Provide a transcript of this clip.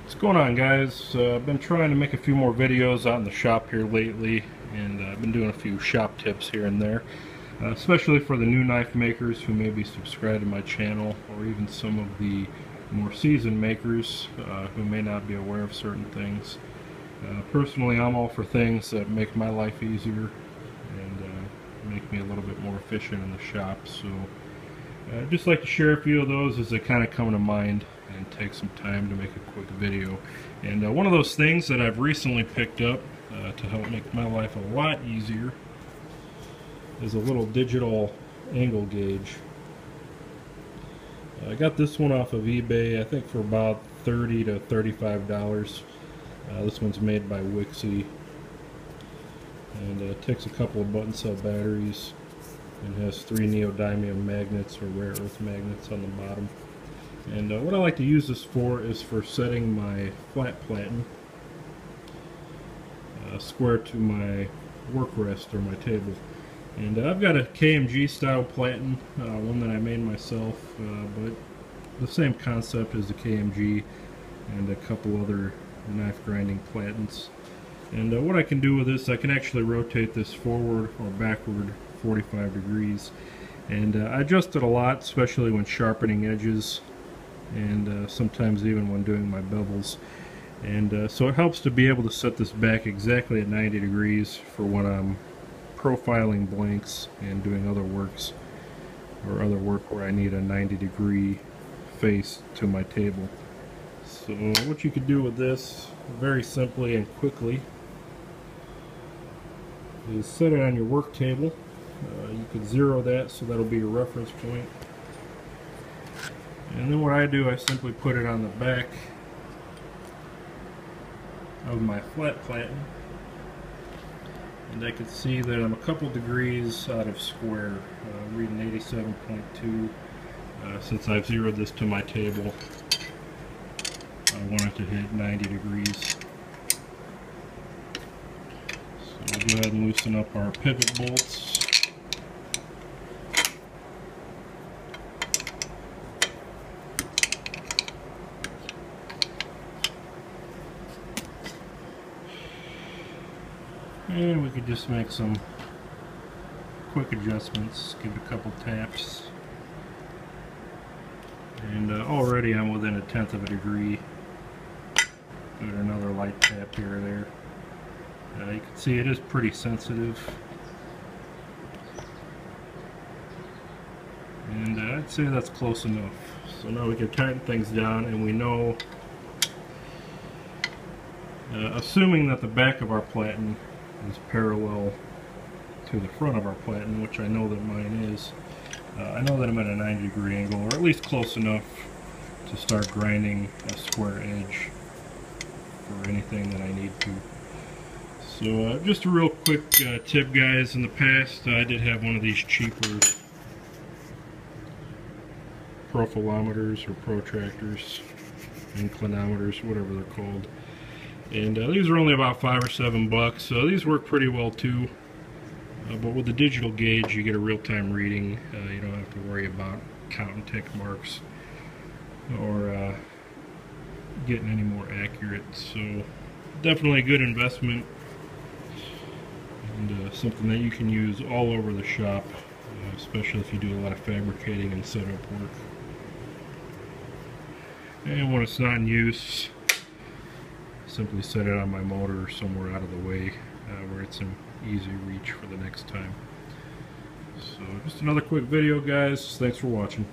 What's going on, guys? I've been trying to make a few more videos out in the shop here lately, and I've been doing a few shop tips here and there, especially for the new knife makers who may be subscribed to my channel, or even some of the more seasoned makers who may not be aware of certain things. Personally, I'm all for things that make my life easier and make me a little bit more efficient in the shop, so I'd just like to share a few of those as they kind of come to mind and take some time to make a quick video. And one of those things that I've recently picked up to help make my life a lot easier is a little digital angle gauge. I got this one off of eBay, I think for about $30 to $35. This one's made by Wixie, and it takes a couple of button cell batteries and has 3 neodymium magnets or rare earth magnets on the bottom. And what I like to use this for is for setting my flat platen square to my work rest or my table. And I've got a KMG style platen, one that I made myself, but the same concept as the KMG and a couple other knife grinding platens. And what I can do with this, I can actually rotate this forward or backward 45 degrees, and I adjust it a lot, especially when sharpening edges and sometimes even when doing my bevels. And so it helps to be able to set this back exactly at 90 degrees for when I'm profiling blanks and doing other works, or other work where I need a 90-degree face to my table. So what you could do with this very simply and quickly is set it on your work table. You could zero that, so that'll be your reference point. And then what I do, I simply put it on the back of my flat platen, and I can see that I'm a couple degrees out of square, reading 87.2. Since I've zeroed this to my table, I want it to hit 90 degrees. So we'll go ahead and loosen up our pivot bolts. And we could just make some quick adjustments, give it a couple taps. And already I'm within a 1/10 of a degree. Give it another light tap here or there. You can see it is pretty sensitive. And I'd say that's close enough. So now we can tighten things down, and we know, assuming that the back of our platen is parallel to the front of our platen, which I know that mine is, I know that I'm at a 90-degree angle, or at least close enough to start grinding a square edge for anything that I need to. So just a real quick tip, guys. In the past, I did have one of these cheaper profilometers or protractors, inclinometers, whatever they're called. And these are only about $5 or $7, so these work pretty well too. But with the digital gauge, you get a real-time reading. You don't have to worry about counting tick marks or getting any more accurate. So definitely a good investment, and something that you can use all over the shop, especially if you do a lot of fabricating and setup work. And when it's not in use, simply set it on my motor or somewhere out of the way where it's in easy reach for the next time. So just another quick video, guys. Thanks for watching.